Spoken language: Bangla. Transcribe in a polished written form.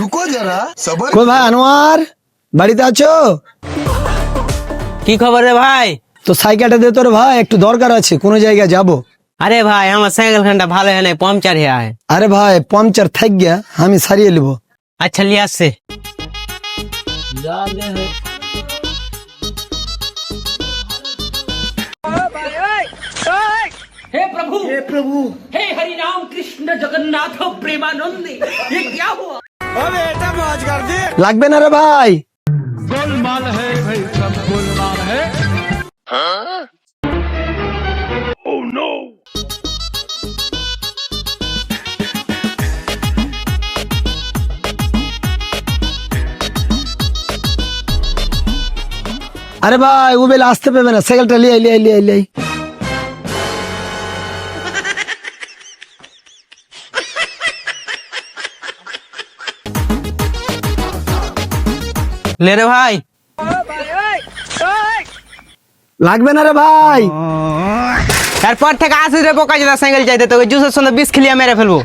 रुको जरा सबर। কই ভাই আনোয়ার, বাড়িতে আছো? কি খবর রে ভাই? তো সাইকেলটা দে তোর ভাই, একটু দরকার আছে, কোনো জায়গায় যাব। আরে ভাই আমার সাইকেল খানটা ভালো হয় না, পাংচার হয়ে আয়। আরে ভাই পাংচার থাক গিয়া, আমি সারিয়ে নেবো। আচ্ছা লিয়ে আসছে। हे प्रभु हे हरि राम कृष्ण जगन्नाथ प्रेमानंद ये क्या हुआ? লাগবে না রে ভাই। गोलमाल है भाई, सब गोलमाल है। আরে ভাই ও বেলা আসতে পারবে না, সাইকেলটা লিয়ে লিয়ে লিয়ে লিয়ে। লে রে ভাই। লাগবে না রে ভাই। তারপর থেকে আসিস রে বোকা, যেটা সাইকেল চাইতে তোকে জুসের সঙ্গে বিষ খেলিয়ে মেরে ফেলবো।